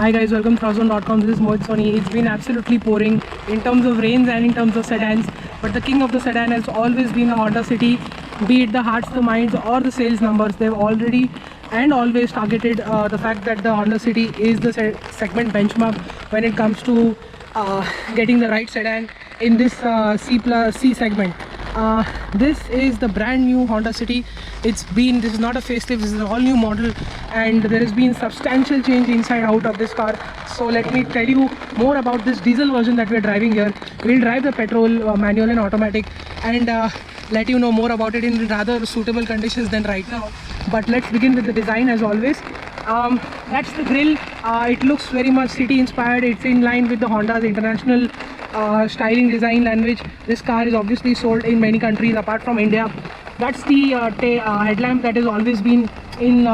Hi guys, welcome to Throzone.com. This is Mohit Soni. It's been absolutely pouring in terms of rains and in terms of sedans, but the king of the sedan has always been a Honda City. Be it the hearts, the minds or the sales numbers, they've already and always targeted the fact that the Honda City is the segment benchmark when it comes to getting the right sedan in this C segment. This is the brand new Honda City. This is not a facelift, this is an all new model, and there has been substantial change inside out of this car. So let me tell you more about this diesel version that we are driving here. We'll drive the petrol, manual and automatic, and let you know more about it in rather suitable conditions than right now. But let's begin with the design as always. That's the grille. It looks very much city inspired. It's in line with the Honda's international styling design language. This car is obviously sold in many countries apart from India. That's the headlamp that has always been in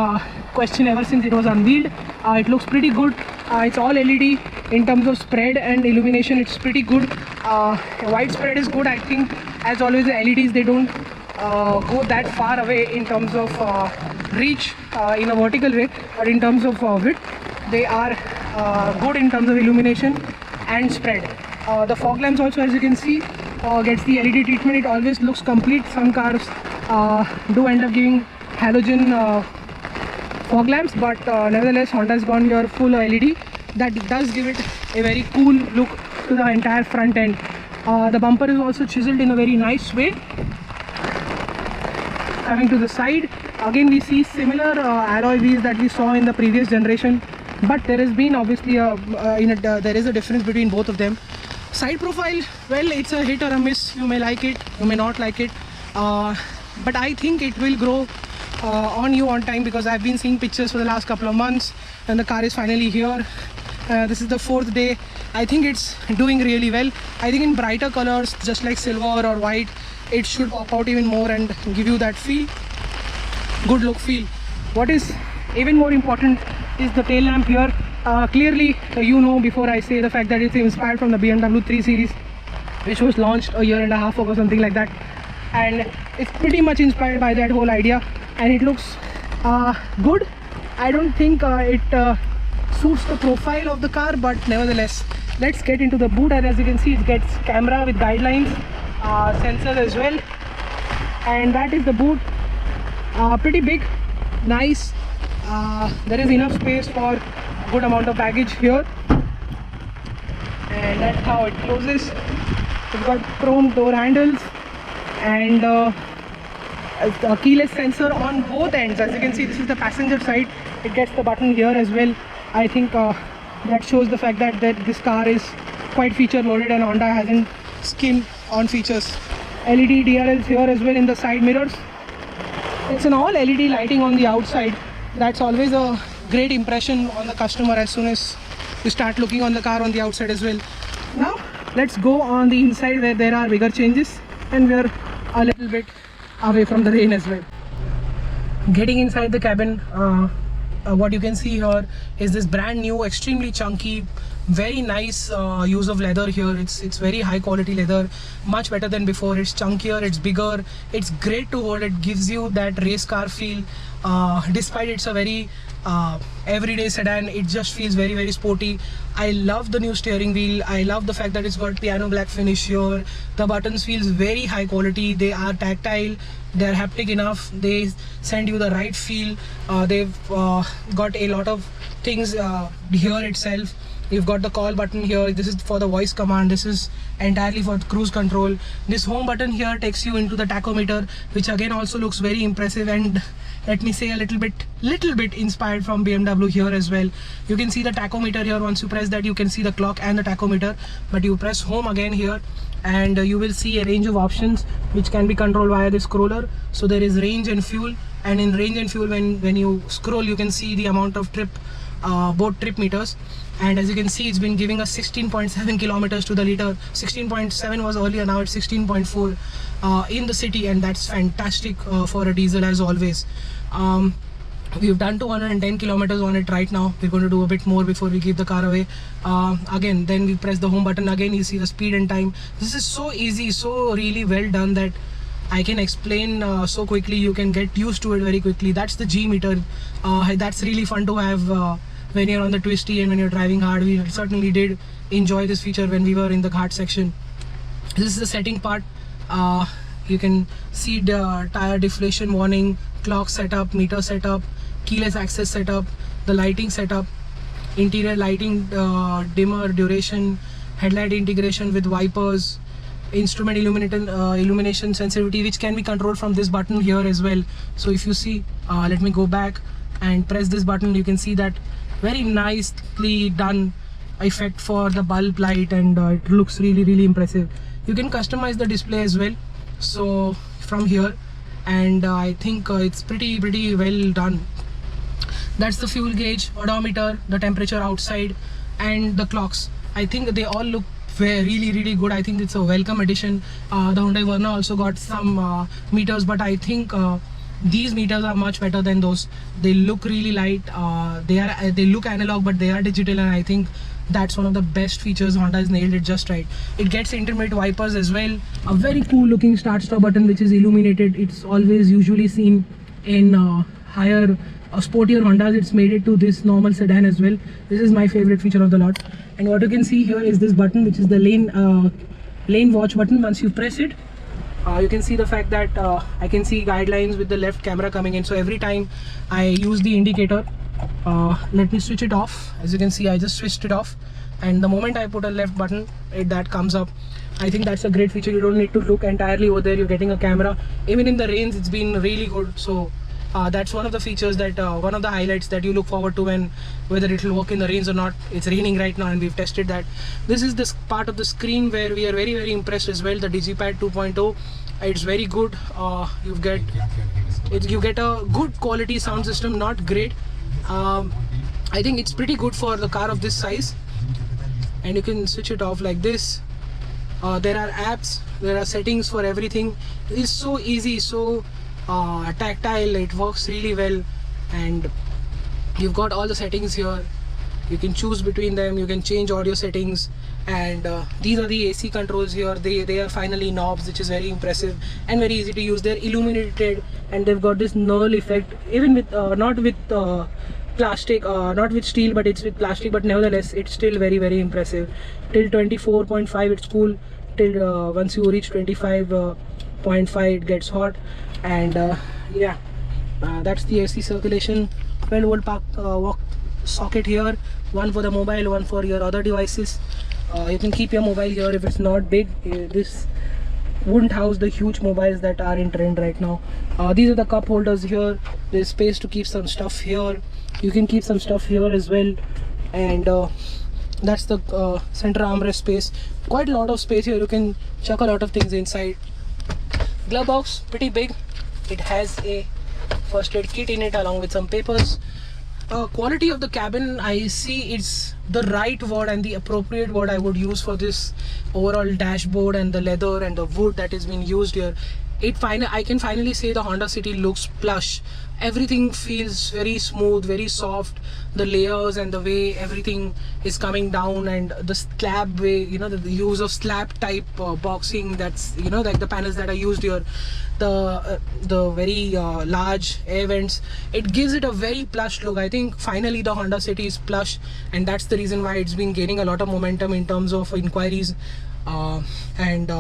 question ever since it was unveiled. It looks pretty good. It's all LED. In terms of spread and illumination, it's pretty good. Widespread is good. I think as always the LEDs, they don't go that far away in terms of reach in a vertical way, but in terms of width they are good in terms of illumination and spread. The fog lamps also, as you can see, gets the LED treatment. It always looks complete. Some cars do end up giving halogen fog lamps, but nevertheless Honda has gone here full LED. That does give it a very cool look to the entire front end. The bumper is also chiseled in a very nice way. Coming to the side, again we see similar alloy wheels that we saw in the previous generation, but there has been obviously there is a difference between both of them. Side profile, well, it's a hit or a miss. You may like it, you may not like it, but I think it will grow on you on time, because I've been seeing pictures for the last couple of months and the car is finally here. This is the 4th day. I think it's doing really well. I think in brighter colors, just like silver or white, it should pop out even more and give you that feel, good look feel. What is even more important is the tail lamp here. Clearly, you know, before I say the fact that it's inspired from the BMW 3 Series, which was launched a year and a half ago, something like that, and it's pretty much inspired by that whole idea, and it looks good. I don't think it suits the profile of the car, but nevertheless, let's get into the boot. And as you can see, it gets camera with guidelines, sensors as well, and that is the boot. Pretty big, nice. There is enough space for good amount of baggage here, and that's how it closes. It's got chrome door handles and a keyless sensor on both ends. As you can see, this is the passenger side. It gets the button here as well. I think that shows the fact that this car is quite feature loaded and Honda hasn't skimmed on features. LED DRLs here as well in the side mirrors. It's an all LED lighting on the outside. That's always a great impression on the customer as soon as you start looking on the car on the outside as well. Now let's go on the inside where there are bigger changes, and we're a little bit away from the rain as well. Getting inside the cabin, what you can see here is this brand new, extremely chunky, very nice use of leather here. It's very high quality leather, much better than before. It's chunkier, it's bigger, it's great to hold. It gives you that race car feel. Despite it's a very everyday sedan, it just feels very, very sporty. I love the new steering wheel. I love the fact that it's got piano black finish here. The buttons feels very high quality. They are tactile, they're haptic enough, they send you the right feel. They've got a lot of things here itself. You've got the call button here. This is for the voice command. This is entirely for cruise control. This home button here takes you into the tachometer, which again also looks very impressive, and let me say a little bit inspired from BMW here as well. You can see the tachometer here. Once you press that, you can see the clock and the tachometer, but you press home again here and you will see a range of options which can be controlled via the scroller. So there is range and fuel, and in range and fuel, when you scroll, you can see the amount of trip, both trip meters. And as you can see, it's been giving us 16.7 kilometers to the liter. 16.7 was earlier, now it's 16.4 in the city, and that's fantastic for a diesel as always. We've done 210 kilometers on it right now. We're going to do a bit more before we give the car away. Again, then we press the home button again, you see the speed and time. This is so easy, so really well done that I can explain so quickly. You can get used to it very quickly. That's the G meter. That's really fun to have when you're on the twisty and when you're driving hard. We certainly did enjoy this feature when we were in the Ghat section. This is the setting part. You can see the tire deflation warning, clock setup, meter setup, keyless access setup, the lighting setup, interior lighting, dimmer, duration, headlight integration with wipers, instrument illumination sensitivity, which can be controlled from this button here as well. So if you see, let me go back and press this button, you can see that very nicely done effect for the bulb light, and it looks really impressive. You can customize the display as well, so from here, and I think it's pretty well done. That's the fuel gauge, odometer, the temperature outside, and the clocks. I think they all look really good. I think it's a welcome addition. The Hyundai Verna also got some meters, but I think these meters are much better than those. They look really light. They look analog, but they are digital, and I think that's one of the best features. Honda has nailed it just right. It gets intermittent wipers as well. A very cool looking start stop button which is illuminated. It's always usually seen in higher sportier Hondas. It's made it to this normal sedan as well. This is my favorite feature of the lot. And what you can see here is this button, which is the lane watch button. Once you press it, you can see the fact that I can see guidelines with the left camera coming in. So every time I use the indicator, let me switch it off. As you can see, I just switched it off, and the moment I put a left button, that comes up. I think that's a great feature. You don't need to look entirely over there. You're getting a camera. Even in the rains, it's been really good. So that's one of the features that one of the highlights that you look forward to, when whether it will work in the rains or not. It's raining right now and we've tested that. This is this part of the screen where we are very impressed as well. The Digipad 2.0, it's very good. You get a good quality sound system, not great. I think it's pretty good for the car of this size, and you can switch it off like this. There are apps, there are settings for everything. It's so easy, so tactile. It works really well, and you've got all the settings here. You can choose between them. You can change audio settings, and these are the AC controls here. They are finally knobs, which is very impressive and very easy to use. They're illuminated, and they've got this knurl effect, even with not with plastic, not with steel, but it's with plastic, but nevertheless it's still very impressive. Till 24.5 it's cool. Till once you reach 25.5 it gets hot. And yeah, that's the AC circulation. 12 volt walk socket here, one for the mobile, one for your other devices. You can keep your mobile here if it's not big. This wouldn't house the huge mobiles that are in trend right now. These are the cup holders here. There's space to keep some stuff here. You can keep some stuff here as well, and that's the center armrest space. Quite a lot of space here. You can chuck a lot of things inside. Glove box, pretty big. It has a first aid kit in it along with some papers. Quality of the cabin, I see it's the right word and the appropriate word I would use for this overall dashboard, and the leather and the wood that is being used here. I can finally say the Honda City looks plush. Everything feels very smooth, very soft. The layers and the way everything is coming down, and the slab way, the use of slab type boxing, that's like the panels that are used here, the very large air vents, it gives it a very plush look. I think finally the Honda City is plush, and that's the reason why it's been gaining a lot of momentum in terms of inquiries, and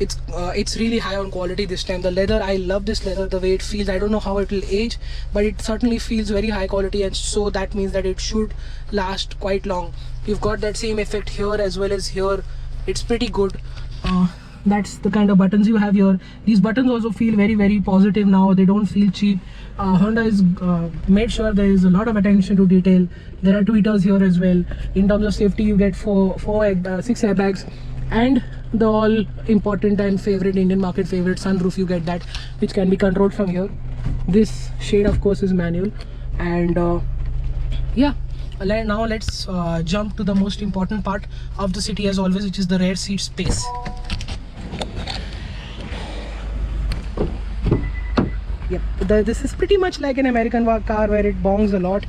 it's really high on quality this time. The leather, I love this leather, the way it feels. I don't know how it will age, but it certainly feels very high quality, and so that means that it should last quite long. You've got that same effect here as well as here. It's pretty good. That's the kind of buttons you have here. These buttons also feel very positive now. They don't feel cheap. Honda has made sure there is a lot of attention to detail. There are tweeters here as well. In terms of safety, you get 6 airbags, and the all important and favorite Indian market favorite sunroof. You get that, which can be controlled from here. This shade of course is manual, and yeah, now let's jump to the most important part of the City as always, which is the rear seat space. Yep, this is pretty much like an American car where it bongs a lot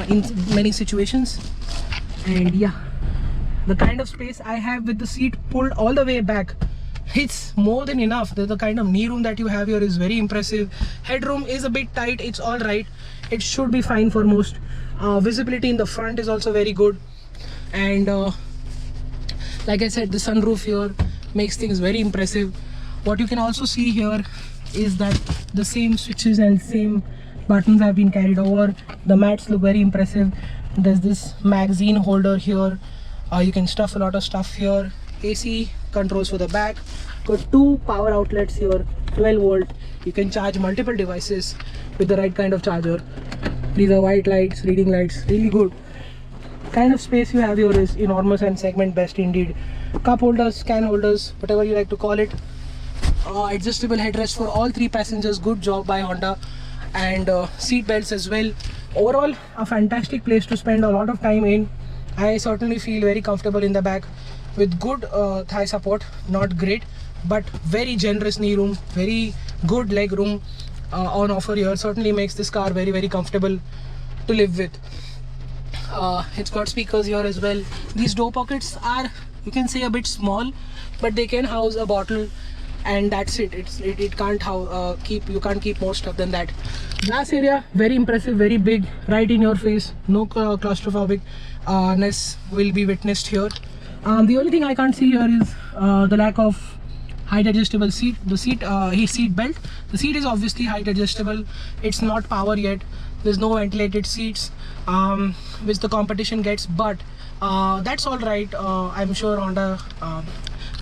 in many situations. And yeah, the kind of space I have with the seat pulled all the way back, it's more than enough. The kind of knee room that you have here is very impressive. Headroom is a bit tight. It's all right. It should be fine for most. Visibility in the front is also very good, and like I said, the sunroof here makes things very impressive. What you can also see here is that the same switches and same buttons have been carried over. The mats look very impressive. There's this magazine holder here. You can stuff a lot of stuff here. AC controls for the back. Got two power outlets here, 12 volt. You can charge multiple devices with the right kind of charger. These are white lights, reading lights, really good. Kind of space you have here is enormous and segment best indeed. Cup holders, can holders, whatever you like to call it. Adjustable headrest for all three passengers, good job by Honda, and seat belts as well. Overall, a fantastic place to spend a lot of time in. I certainly feel very comfortable in the back with good thigh support, not great, but very generous knee room, very good leg room on offer here. Certainly makes this car very comfortable to live with. It's got speakers here as well. These door pockets are, you can say, a bit small, but they can house a bottle, and that's it. It can't keep, you can't keep more stuff than that. Glass area, very impressive, very big, right in your face. No claustrophobic ness will be witnessed here. The only thing I can't see here is the lack of height adjustable seat. The seat belt. The seat is obviously height adjustable. It's not power yet. There's no ventilated seats, which the competition gets, but that's all right. I'm sure Honda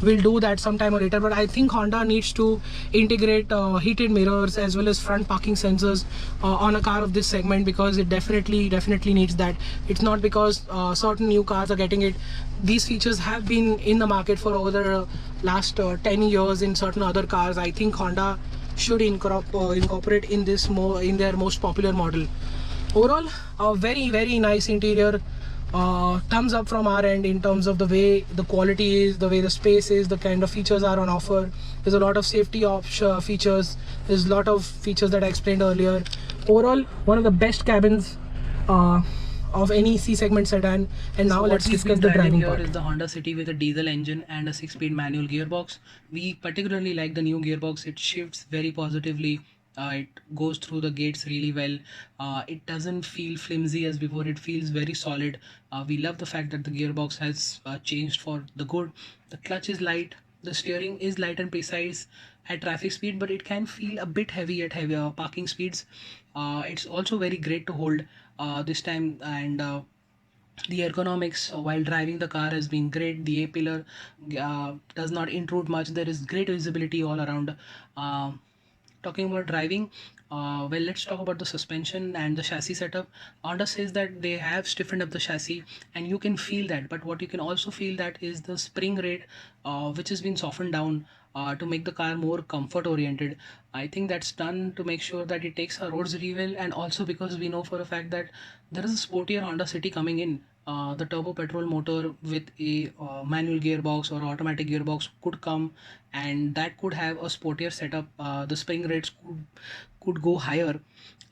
will do that sometime or later, but I think Honda needs to integrate heated mirrors as well as front parking sensors on a car of this segment, because it definitely needs that. It's not because certain new cars are getting it. These features have been in the market for over the last 10 years in certain other cars. I think Honda should incorporate in this in their most popular model. Overall, a very nice interior. Thumbs up from our end in terms of the way the quality is, the way the space is, the kind of features are on offer. There's a lot of safety features. There's a lot of features that I explained earlier. Overall, one of the best cabins of any C segment sedan. And now let's discuss the driving part. Here is the Honda City with a diesel engine and a 6-speed manual gearbox. We particularly like the new gearbox. It shifts very positively. It goes through the gates really well. It doesn't feel flimsy as before. It feels very solid. We love the fact that the gearbox has changed for the good. The clutch is light. The steering is light and precise at traffic speed, but it can feel a bit heavy at heavier parking speeds. It's also very great to hold this time, and the ergonomics while driving the car has been great. The A-pillar does not intrude much. There is great visibility all around. Talking about driving, well, let's talk about the suspension and the chassis setup. Honda says that they have stiffened up the chassis, and you can feel that, but what you can also feel that is the spring rate, which has been softened down to make the car more comfort oriented. I think that's done to make sure that it takes our roads really well, and also because we know for a fact that there is a sportier Honda City coming in. The turbo petrol motor with a manual gearbox or automatic gearbox could come, and that could have a sportier setup. The spring rates could go higher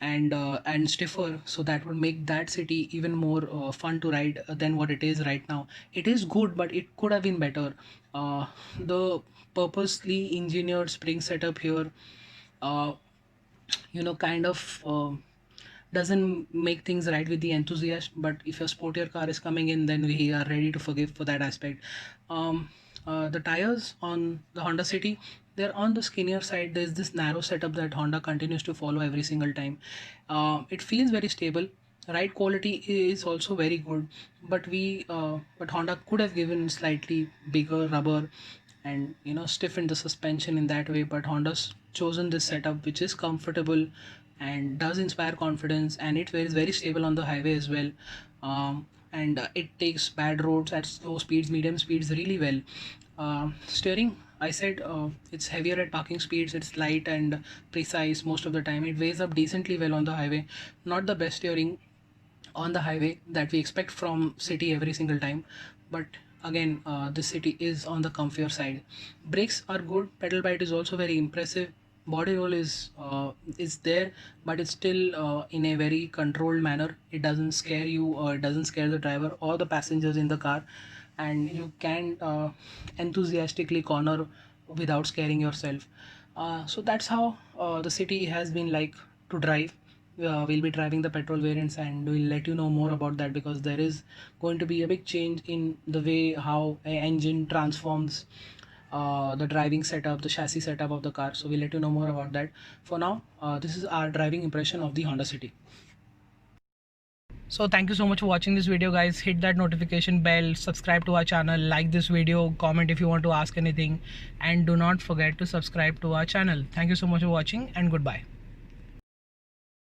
and stiffer, so that would make that city even more fun to ride than what it is right now. It is good, but it could have been better. The purposely engineered spring setup here, uh, kind of doesn't make things right with the enthusiast, but if your sportier car is coming in, then we are ready to forgive for that aspect. The tires on the Honda City, they're on the skinnier side. There's this narrow setup that Honda continues to follow every single time. It feels very stable. Ride quality is also very good, but Honda could have given slightly bigger rubber and stiffened the suspension in that way, but Honda's chosen this setup which is comfortable and does inspire confidence, and it is very stable on the highway as well. And it takes bad roads at slow speeds, medium speeds really well. Steering, I said, it's heavier at parking speeds. It's light and precise most of the time. It weighs up decently well on the highway. Not the best steering on the highway that we expect from city every single time, but again, this city is on the comfier side. Brakes are good. Pedal bite is also very impressive. Body roll is there, but it's still in a very controlled manner. It doesn't scare you, or it doesn't scare the driver or the passengers in the car, and you can enthusiastically corner without scaring yourself. So that's how the city has been like to drive. we'll be driving the petrol variants, and we'll let you know more about that, because there is going to be a big change in the way how an engine transforms the driving setup, the chassis setup of the car. So we'll let you know more about that. For now, this is our driving impression of the Honda City. So thank you so much for watching this video, guys. Hit that notification bell, subscribe to our channel, like this video, comment if you want to ask anything, and do not forget to subscribe to our channel. Thank you so much for watching, and goodbye.